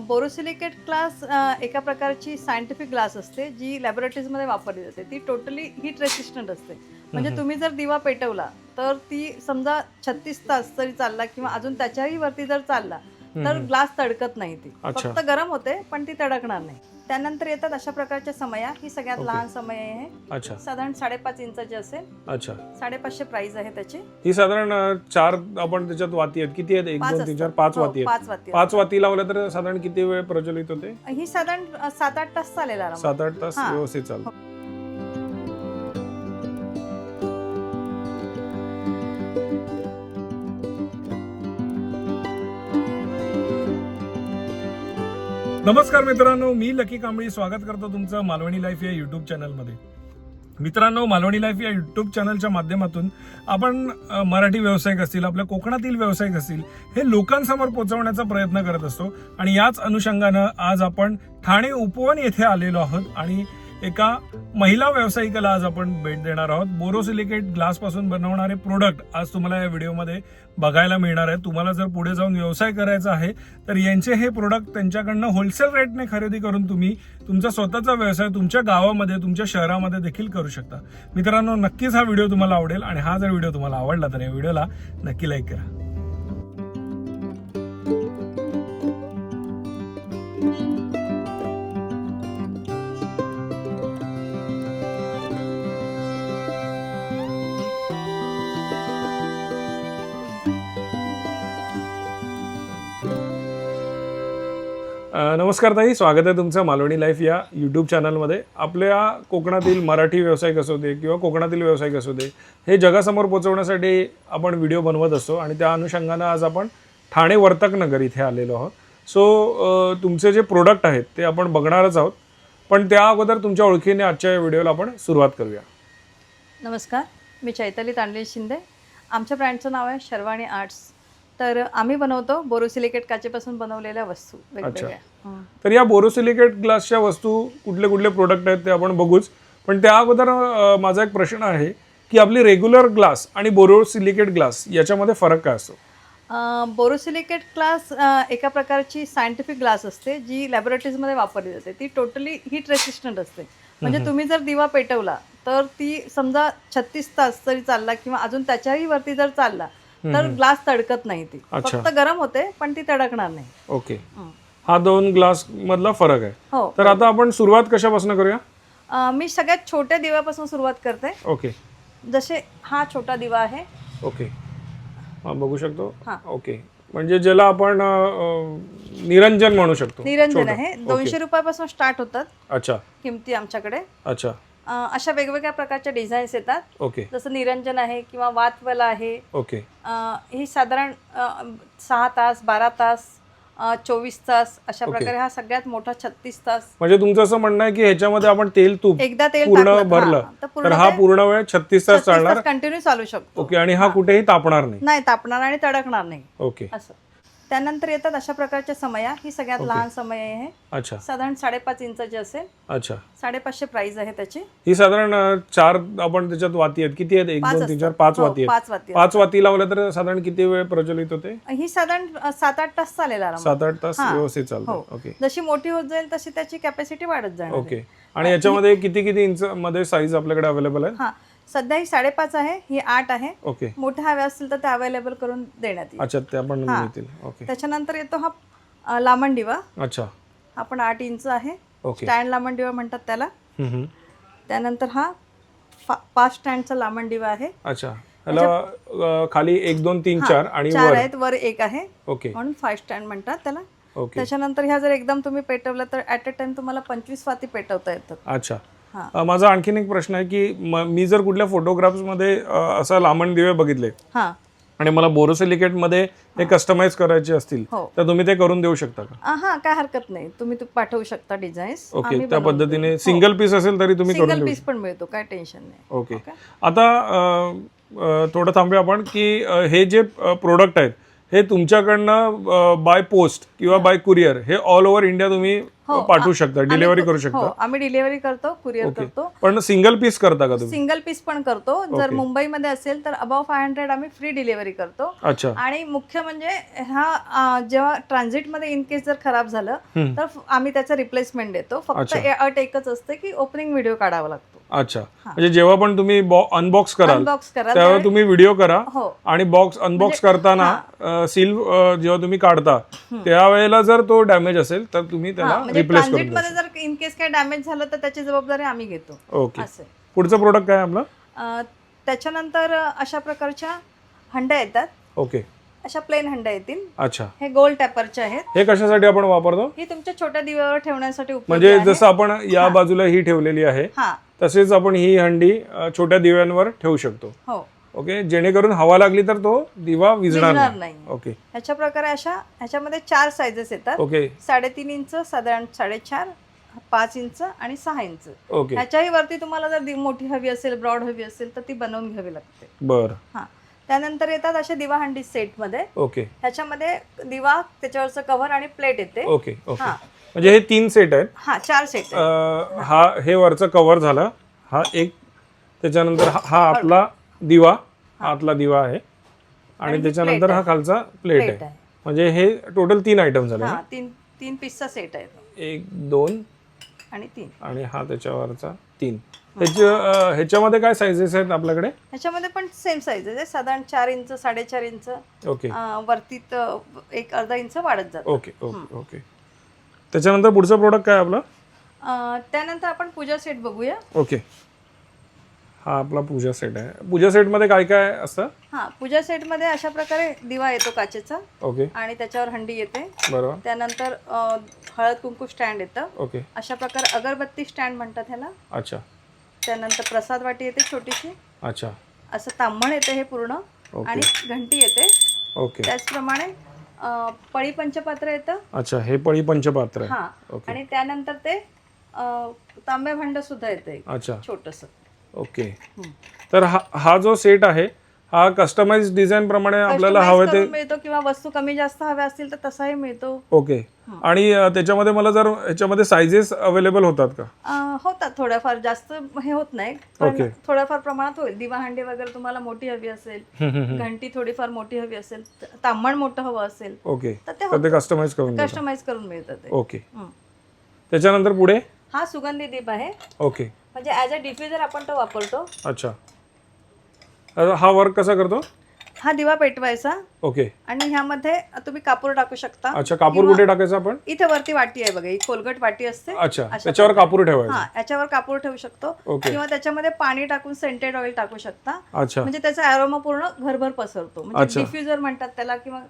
Borosilicate glass एका प्रकारची scientific glass असते जी लॅबोरेटरीजमध्ये वापरली जाते. ती टोटली हीट रेसिस्टंट असते. म्हणजे तुम्ही जर दिवा पेटवला तर ती समजा 36 तास जरी चालला किंवा अजून त्याच्याही वरती जर चालला तर ग्लास तडकत नाही. ती फक्त गरम होते पण ती तडकणार नाही. त्यानंतर येतात अशा प्रकारच्या समया. ही सगळ्यात लहान समय आहे. साधारण 5.5 इंचाची असेल. 550 प्राइस आहे त्याची. ही साधारण 4 आपण त्याच्यात वाती आहेत. किती आहेत? 1 2 3 4 5 वाती आहेत. 5 वाती लावल्या तर साधारण किती वेळ प्रज्वलित होते? ही साधारण 7-8 तास चालेल. 7-8 तास व्यवस्थित चालतं. नमस्कार मित्रांनो, मी लकी कांबळी स्वागत करतो तुमचं मालवणी लाईफ या युट्यूब चॅनलमध्ये. मित्रांनो, मालवणी लाईफ या युट्यूब चॅनलच्या माध्यमातून आपण मराठी व्यावसायिक असतील, आपल्या कोकणातील व्यावसायिक असतील, हे लोकांसमोर पोहोचवण्याचा प्रयत्न करत असतो. आणि याच अनुषंगानं आज आपण ठाणे उपवन येथे आलेलो आहोत आणि एका महिला व्यावसायिकाला आज आपण भेट देणार आहोत. बोरोसिलिकेट ग्लास पासून बनवणारे प्रोडक्ट आज तुम्हाला या व्हिडिओमध्ये बघायला मिळणार आहे. तुम्हाला जर पुढे जाऊन व्यवसाय करायचा आहे तर यांचे हे प्रोडक्ट त्यांच्याकडनं होलसेल रेटने खरेदी करून तुम्ही तुमचा स्वतःचा व्यवसाय तुमच्या गावामध्ये, तुमच्या शहरामध्ये देखील करू शकता. मित्रांनो, नक्कीच हा व्हिडिओ तुम्हाला आवडेल आणि हा जर व्हिडिओ तुम्हाला आवडला तर या व्हिडिओला नक्की लाईक करा. नमस्कार ताई, स्वागत आहे तुमचं मालवणी लाईफ या यूट्यूब चॅनलमध्ये. आपल्या कोकणातील मराठी व्यावसायिक असू दे किंवा कोकणातील व्यावसायिक असू दे, हे जगासमोर पोहोचवण्यासाठी आपण व्हिडिओ बनवत असतो आणि त्या अनुषंगानं आज आपण ठाणे वर्तकनगर इथे आलेलो आहोत. सो तुमचे जे प्रोडक्ट आहेत ते आपण बघणारच आहोत, पण त्या अगोदर तुमच्या ओळखीने आजच्या या व्हिडिओला आपण सुरुवात करूया. नमस्कार, मी चैताली तांडे शिंदे. आमच्या ब्रँडचं नाव आहे शर्वाणी आर्ट्स. तर आम्ही बनवतो बोरोसिलिकेट काचेपासून बनवलेल्या वस्तू वेगवेगळ्या. तर या बोरोसिलिकेट ग्लासच्या वस्तू कुठले कुठले प्रोडक्ट आहेत ते आपण बघूच, पण त्या अगोदर माझा एक प्रश्न आहे की आपली रेग्युलर ग्लास आणि बोरोसिलिकेट ग्लास याच्यामध्ये फरक काय असतो? बोरोसिलिकेट ग्लास एका प्रकारची सायंटिफिक ग्लास असते जी लॅबोरेटरीजमध्ये वापरली जाते. ती टोटली हीट रेसिस्टंट असते. म्हणजे तुम्ही जर दिवा पेटवला तर ती समजा 36 तास जरी चालला किंवा अजून त्याच्याही वरती जर चालला तर ग्लास तडकत नाही. ती फक्त गरम होते पण ती तडकणार नाही. ओके, हा 2 ग्लास मधला फरक आहे. हो. तर आता आपण सुरुवात कशापासून करूया? मी सगळ्यात छोट्या दिव्यापासून सुरुवात करते. ओके. जसे हा छोटा दिवा आहे. ओके, हा बघू शकतो. ओके, म्हणजे ज्याला आपण निरंजन म्हणू शकतो. निरंजन आहे. 200 रुपयापासून स्टार्ट होतात. अच्छा. किमती आमच्याकडे. अच्छा. अशा वेगवेगळ्या प्रकारच्या डिझाईन्स येतात. ओके. जसं निरंजन आहे किंवा वातवाला आहे. ओके. ही साधारण 6 तास, 12 तास, 24 तास अशा प्रकारे. हा सगळ्यात मोठा 36 तास. म्हणजे तुमचं असं म्हणणं आहे की ह्याच्यामध्ये आपण तेल तूप एकदा तेल पूर्ण भरलं तर हा पूर्ण वेळ 36 तास चालणार, कंटिन्यू चालू शकतो. ओके. आणि हा कुठेही तापणार नाही. तापणार आणि तडकणार नाही. ओके. असं. त्यानंतर येतात अशा प्रकारच्या समया. ही सगळ्यात लहान समय आहे. अच्छा. साधारण 5.5 इंचाची असेल. अच्छा. 550 प्राइस आहे त्याची. ही साधारण 4 आपण त्याच्यात वाती आहेत. किती आहेत? 1 2 3 4 5 वाती आहेत. 5 वाती लावल्या तर साधारण किती वेळ प्रज्वलित होते? ही साधारण 7-8 तास चालेल. 7-8 तास व्यवस्थित चालतं. ओके. जशी मोठी होत जाईल तशी त्याची कॅपॅसिटी वाढत जाईल. ओके. आणि याच्यामध्ये किती किती इंच मध्ये साईज आपल्याकडे अवेलेबल आहे? सध्या ही 5.5 आहे, ही 8 आहे. ओके. मोठे हवे असतील तर ते अवेलेबल करून देण्यात येईल. अच्छा, ते आपण मिळतील. ओके. त्याच्यानंतर येतो हा लांबण दिवा. अच्छा. हा पण 8 इंच आहे. ओके. स्टँड लांबण दिवा म्हणतात त्याला. त्यानंतर हा 5 स्टँडचा लांबण दिवा आहे. अच्छा. याला खाली 1 2 3 4 आणि 4 आहेत, वर 1 आहे. ओके. म्हणून 5 स्टँड म्हणतात त्याला. ओके. त्याच्यानंतर ह्या जर एकदम तुम्ही पेटवलं तर ऍट अ टाइम तुम्हाला 25 वाती पेटवता येतात. अच्छा. माझा आणखीन एक प्रश्न आहे की मी जर कुठल्या फोटोग्राफ्स मध्ये असा लांबण दिवे बघितले आणि मला बोरोसिलिकेट मध्ये हे कस्टमाइज करायचे असतील तर तुम्ही ते करून देऊ शकता का? हा, काय हरकत नाही. तुम्ही पाठवू शकता डिझाईन्स. ओके. त्या पद्धतीने सिंगल पीस असेल तरी तुम्ही करून सिंगल पीस पण मिळतो, काय टेन्शन नाही. ओके. आता थोडं थांबूया आपण की हे जे प्रोडक्ट आहेत हे तुमच्याकडनं बाय पोस्ट किंवा बाय कुरिअर हे ऑल ओव्हर इंडिया तुम्ही पाठवू शकता, डिलिव्हरी करू हो शकता. आम्ही डिलिव्हरी करतो, कुरिअर करतो. पण सिंगल पीस करता का तुम्ही? सिंगल पीस पण करतो. जर मुंबईमध्ये असेल तर अबाव 500 आम्ही फ्री डिलिव्हरी करतो. अच्छा. आणि मुख्य म्हणजे हा जेव्हा ट्रान्झिटमध्ये इन केस जर खराब झालं तर आम्ही त्याचं रिप्लेसमेंट देतो. फक्त अट एकच असते की ओपनिंग व्हिडिओ काढावा लागतो. अच्छा, म्हणजे जेव्हा पण तुम्ही अनबॉक्स कराल तेव्हा तुम्ही व्हिडिओ करा आणि बॉक्स अनबॉक्स करताना सील जेव्हा तुम्ही काढता त्यावेळेला जर तो डॅमेज असेल तर तुम्ही त्याला रिप्लेस करून द्या. ट्रान्झिटमध्ये जर इन केस काय डॅमेज झालं तर त्याची जबाबदारी आम्ही घेतो. ओके. पुढचं प्रोडक्ट काय आपलं? त्याच्यानंतर अशा प्रकारच्या हंड्या येतात. ओके. अशा प्लेन हंड्या येतील. अच्छा. हे गोल्ड टॅपरचे आहेत. हे कशासाठी आपण वापरतो? ही तुमच्या छोट्या दिव्यावर ठेवण्यासाठी उपयोगी म्हणजे जसं आपण या बाजूला ही ठेवलेली आहे तसेच आपण ही हंडी छोट्या दिव्यांवर ठेवू शकतो. हो. ओके, जेणेकरून हवा लागली तर तो दिवा विझणार नाही. ओके. ह्याच्या प्रकारे ह्याच्यामध्ये 4 साइजेस येतात. ओके. 3.5 इंच, साधारण 4.5, 5 इंच आणि 6 इंच. ओके. ह्याच्याही वरती तुम्हाला जर मोठी हवी असेल, ब्रॉड हवी असेल तर ती बनवून घ्यावी लागते. बरं. त्यानंतर येतात असे दिवा हंडी सेटमध्ये. ओके. ह्याच्यामध्ये दिवा, त्याच्यावरचं कव्हर आणि प्लेट येते. ओके. ओके. म्हणजे हे 3 सेट आहेत. 4 सेट. हा हे वरचं कव्हर झालं, हा एक, त्याच्यानंतर हा आतला दिवा, आतला दिवा आहे आणि त्याच्यानंतर हा खालचा प्लेट आहे. म्हणजे हे टोटल 3 आयटम झाले. 3 पीसचा सेट आहे. 1, 2 आणि 3 आणि हा त्याच्यावरचा 3. ह्याच्यामध्ये काय साइजेस आहेत आपल्याकडे? ह्याच्यामध्ये पण सेम साइजेस आहे, साधारण 4 इंच, 4.5 इंच. ओके. वरती 1-अर्धा इंच वाढत जातं. ओके. ओके. ओके. त्याच्यानंतर पुढचं प्रोडक्ट काय आपलं? त्यानंतर आपण पूजा सेट बघूया. ओके. हा आपला पूजा सेट आहे. पूजा सेटमध्ये काय काय असतं? पूजा सेटमध्ये अशा प्रकारे दिवा येतो काचेचा. ओके. आणि त्याच्यावर हंडी येते. बरोबर. त्यानंतर हळद कुंकू स्टँड येतं. ओके. अशा प्रकारे अगरबत्ती स्टँड म्हणतात ह्याला. अच्छा. त्यानंतर प्रसाद वाटी येते छोटीशी. अच्छा. असं तांबण येते हे पूर्ण. आणि घंटी येते. ओके. त्याचप्रमाणे पळी पंचपात्र येतं. अच्छा, हे पळी पंचपात्र आहे. आणि त्यानंतर ते तांब्या भांड सुद्धा येते. अच्छा. छोटंसं. ओके. तर हा जो सेट आहे हा कस्टमाइज डिझाईन प्रमाणे आपल्याला हवे ते मिळतो किंवा वस्तू कमी जास्त हव्या असतील तर तसाही मिळतो. ओके. आणि त्याच्यामध्ये मला जर ह्याच्यामध्ये साइजेस अवेलेबल होतात का? होतात, थोड्याफार, जास्त हे होत नाही पण थोड्याफार प्रमाणात होईल. दिवा हंडी वगैरे तुम्हाला मोठी हवी असेल, घंटी थोडीफार मोठी हवी असेल, तांबण मोठं हवं असेल, ओके, तर ते कस्टमाइज करून मिळतं ते. ओके. त्याच्यानंतर पुढे हा सुगंधी दीप आहे. ओके. म्हणजे ॲज अ डिफ्युजर आपण तो वापरतो. अच्छा. हा वर्क कसा करतो? हा दिवा पेटवायचा. ओके. आणि ह्यामध्ये तुम्ही कापूर टाकू शकता. अच्छा, कापूर कुठे टाकायचा आपण? इथे वरती वाटी आहे बघा, ही खोलगट वाटी असते. अच्छा, त्याच्यावर कापूर ठेवायचा. याच्यावर कापूर ठेवू शकतो. किंवा त्याच्यामध्ये पाणी टाकून सेंटेड ऑइल टाकू शकता. अच्छा. म्हणजे त्याचा अरोमा पूर्ण घरभर पसरतो. म्हणजे डिफ्युजर म्हणतात त्याला, किंवा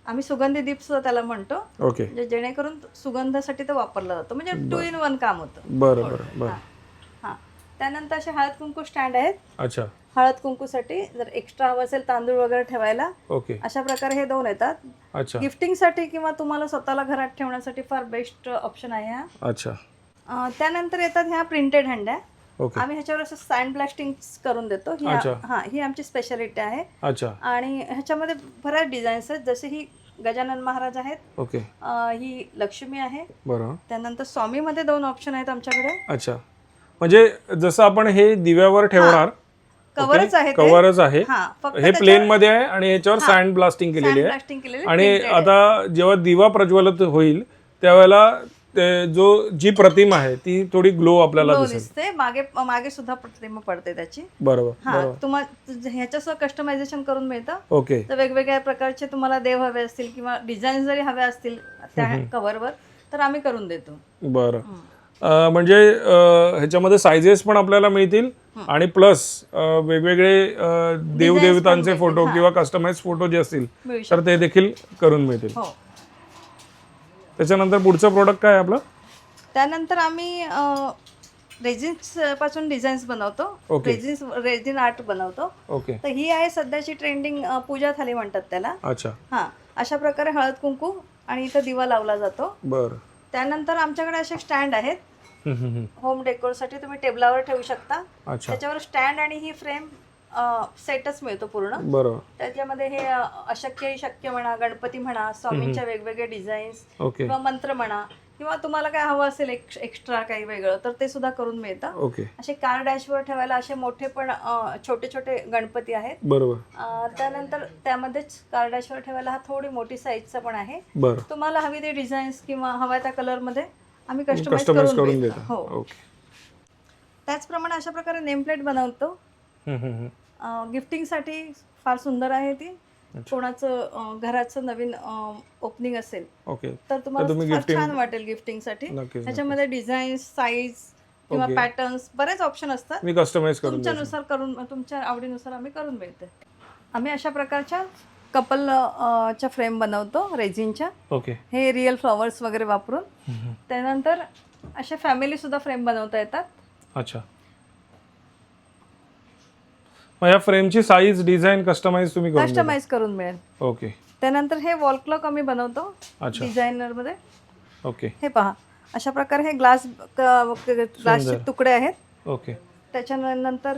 आम्ही सुगंधी दीप सुद्धा त्याला म्हणतो. ओके. म्हणजे जेणेकरून सुगंधासाठी तो वापरला जातो. म्हणजे 2 in 1 काम होतं. बरं. त्यानंतर असे हळद कुंकू स्टँड आहेत. अच्छा. हळद कुंकूसाठी जर एक्स्ट्रा हवं असेल तांदूळ वगैरे ठेवायला. ओके. अशा प्रकारे हे 2 येतात. अच्छा. गिफ्टिंगसाठी किंवा तुम्हाला स्वतःला घरात ठेवण्यासाठी फार बेस्ट ऑप्शन आहे हा. अच्छा. त्यानंतर येतात ह्या प्रिंटेड हंड्या. ओके. आम्ही ह्याच्यावर असं सँड ब्लास्टिंग करून देतो. ही आमची स्पेशालिटी आहे. अच्छा. आणि ह्याच्यामध्ये बऱ्याच डिझाईन्स आहेत. जसे ही गजानन महाराज आहेत. ओके. ही लक्ष्मी आहे. बरोबर. त्यानंतर स्वामीमध्ये 2 ऑप्शन आहेत आमच्याकडे. अच्छा. म्हणजे जसं आपण हे दिव्यावर ठेवणार कव्हरच आहे, कव्हरच आहे. हे प्लेन मध्ये आहे आणि ह्याच्यावर सँड ब्लास्टिंग केलेली आहे. आणि आता जेव्हा दिवा प्रज्वलित होईल त्यावेळेला जी प्रतिमा आहे ती थोडी ग्लो आपल्याला दिसते. मागे सुद्धा प्रतिमा पडते त्याची. बरोबर. तुम्हाला ह्याच्यासह कस्टमायझेशन करून मिळतं. ओके. तर वेगवेगळ्या प्रकारचे तुम्हाला देव हवे असतील किंवा डिझाईन जरी हवे असतील त्या कव्हरवर तर आम्ही करून देतो. बरं. म्हणजे ह्याच्यामध्ये सायझेस पण आपल्याला मिळतील आणि प्लस वेगवेगळे देवदेवतांचे फोटो किंवा कस्टमाइज फोटो जे असतील तर ते देखील करून मिळतील. त्याच्यानंतर पुढचं प्रोडक्ट काय आपलं? त्यानंतर आम्ही रेझिन्स पासून डिझाईन्स बनवतो. रेझिन आर्ट बनवतो. ओके. तर ही आहे सध्याची ट्रेंडिंग पूजा थाली म्हणतात त्याला. अच्छा. अशा प्रकारे हळद कुंकू आणि इथं दिवा लावला जातो. बरं. त्यानंतर आमच्याकडे असे स्टँड आहेत. होम डेकोरसाठी तुम्ही टेबलावर ठेवू शकता. त्याच्यावर स्टँड आणि ही फ्रेम सेटच मिळतो पूर्ण. बरोबर. त्याच्यामध्ये हे अशक्य शक्य म्हणा, गणपती म्हणा, स्वामींच्या वेगवेगळे डिझाईन्स किंवा मंत्र म्हणा किंवा तुम्हाला काय हवं असेल एक्स्ट्रा काही वेगळं तर ते सुद्धा करून मिळतं. ओके. असे कार डॅशवर ठेवायला असे मोठे पण छोटे छोटे गणपती आहेत. बरोबर. त्यानंतर त्यामध्येच कार डॅशवर ठेवायला हा थोडी मोठी साईजचा पण आहे. बरं. तुम्हाला हवी ते डिझाईन्स किंवा हव्या त्या कलर मध्ये आम्ही कस्टमाइज कस्टमाइज करून देतो. देता. हो. ओके. त्याचप्रमाणे अशा प्रकारे नेम प्लेट बनवतो. गिफ्टिंगसाठी फार सुंदर आहे ती. कोणाचं घराचं नवीन ओपनिंग असेल ओके. तर तुम्हाला तुम्ही फार gifting- छान वाटेल गिफ्टिंगसाठी. नक्कीच. त्याच्यामध्ये डिझाईन्स, साईज किंवा Okay. पॅटर्न्स बरेच ऑप्शन असतात. मी कस्टमाइज करून देतो. तुमच्यानुसार करून तुमच्या आवडीनुसार आम्ही करून मिळते. आम्ही अशा प्रकारच्या कपल च्या फ्रेम बनवतो रेझिनच्या. ओके. हे रिअल फ्लॉवर्स वगैरे वापरून. त्यानंतर अशा फॅमिली सुद्धा फ्रेम बनवता येतात. अच्छा. मग या फ्रेमची साईज डिझाईन कस्टमाइज तुम्ही करून देता? कस्टमाइज करून मिळेल. ओके. त्यानंतर हे वॉल क्लॉक आम्ही बनवतो अच्छा. डिझायनर मध्ये. ओके. हे पहा अशा प्रकारे हे ग्लासचे तुकडे आहेत. ओके. त्याच्यानंतर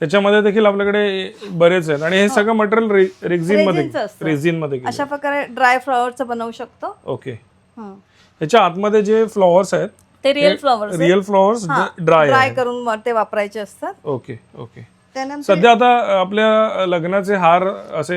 त्याच्यामध्ये देखील आपल्याकडे बरेच आहेत आणि हे सगळं मटेरियल रेझिन मध्ये रेझिनचं असतं. रेझिन मध्ये केलं. अशा प्रकारे ड्राय फ्लॉवरचं बनवू शकतो. ओके. हं. ह्याच्या आतमध्ये जे फ्लॉवर्स आहेत ते real flowers flowers dry dry करून ते वापरायचे असतात. ओके. ओके. त्यानंतर सध्या आता आपल्या लग्नाचे हार असे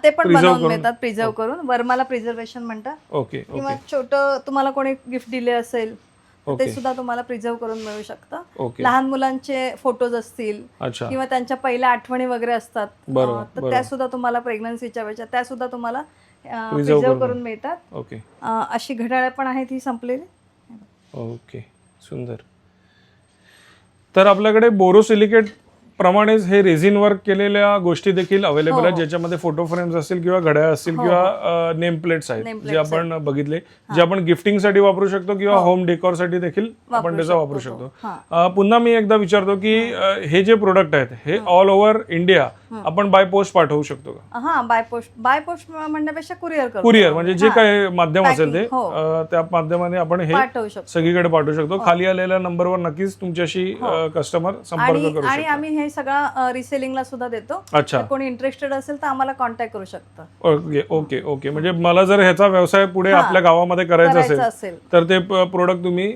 ते पण preserve बनवून करून- मिळतात. प्रिझर्व करून वरमाला प्रिझर्वेशन म्हणतात. ओके. किंवा ओके. छोटं तुम्हाला कोणी गिफ्ट दिले असेल तर ओके. ते सुद्धा तुम्हाला प्रिझर्व करून मिळू शकतं. ओके. लहान मुलांचे फोटोज असतील अच्छा. किंवा त्यांच्या पहिल्या आठवणी वगैरे असतात बरोबर, तर त्या सुद्धा तुम्हाला प्रेग्नन्सीच्या वेळेच्या त्या सुद्धा तुम्हाला प्रिझर्व करून मिळतात. ओके. अशी घड्याळ पण आहेत ही संपलेली. ओके. सुंदर. तर आपल्याकडे बोरोसिलिकेट प्रमाणेच हे रेझिन वर्क केलेल्या गोष्टी देखील अवेलेबल आहेत ज्याच्यामध्ये फोटो फ्रेम्स असतील किंवा घड्याळ असतील किंवा नेम प्लेट्स आहेत जे आपण बघितले जे आपण गिफ्टिंगसाठी वापरू शकतो किंवा होम डेकोरसाठी देखील आपण त्याचा वापरू शकतो. पुन्हा मी एकदा विचारतो की हे जे प्रोडक्ट आहेत हे ऑल ओव्हर इंडिया आपण बाय पोस्ट पाठवू शकतो का? हा बाय पोस्ट म्हणण्यापेक्षा कुरिअर म्हणजे जे काही माध्यम असेल ते त्या माध्यमाने आपण हे पाठवू शकतो. सगळीकडे पाठवू शकतो. खाली आलेल्या नंबरवर नक्कीच तुमच्याशी कस्टमर संपर्क करू आणि शकतो. आम्ही हे सगळं रिसेलिंगला सुद्धा देतो. अच्छा. कोणी इंटरेस्टेड असेल तर आम्हाला कॉन्टॅक्ट करू शकतं. ओके. ओके. ओके. म्हणजे मला जर ह्याचा व्यवसाय पुढे आपल्या गावामध्ये करायचा असेल तर ते प्रोडक्ट तुम्ही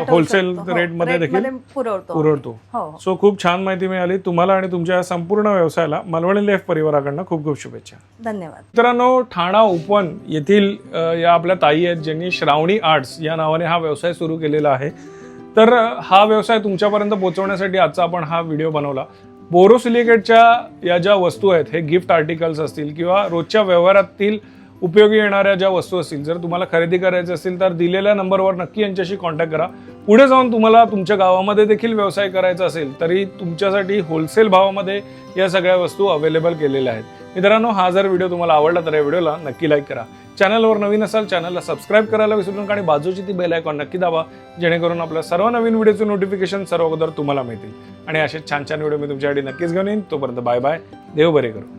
होलसेल रेट मध्ये देखील पुरवतो. सो खूप छान माहिती मिळाली. तुम्हाला आणि तुमच्या संपूर्ण व्यवसायाला मालवणी लाईफ परिवाराकडनं खूप खूप शुभेच्छा. धन्यवाद. मित्रांनो, ठाणा ओपन येथील या आपल्या ताई आहेत ज्यांनी श्रावणी आर्ट्स या नावाने हा व्यवसाय सुरू केलेला आहे. तर हा व्यवसाय तुमच्यापर्यंत पोहोचवण्यासाठी आजचा आपण हा व्हिडिओ बनवला. बोरोसिलिकेटच्या या ज्या वस्तू आहेत हे गिफ्ट आर्टिकल्स असतील किंवा रोजच्या व्यवहारातील उपयोगी येणाऱ्या ज्या वस्तू असतील जर तुम्हाला खरेदी करायचे असतील तर दिलेल्या नंबरवर नक्की यांच्याशी कॉन्टॅक्ट करा. पुढे जाऊन तुम्हाला तुमच्या गावामध्ये देखील व्यवसाय करायचा असेल तरी तुमच्यासाठी होलसेल भावामध्ये या सगळ्या वस्तू अवेलेबल केलेल्या आहेत. मित्रांनो, हा जर व्हिडिओ तुम्हाला आवडला तर या व्हिडिओला नक्की लाईक करा. चॅनलवर नवीन असाल चॅनलला सबस्क्राईब करायला विसरू नका आणि बाजूची ती बेल आयकॉन नक्की दाबा जेणेकरून आपल्या सर्व नवीन व्हिडिओचे नोटिफिकेशन सर्व अगोदर तुम्हाला मिळतील. आणि असे छान छान व्हिडिओ मी तुमच्यासाठी नक्कीच घेऊन येईन. तोपर्यंत बाय बाय. देव बरे करू.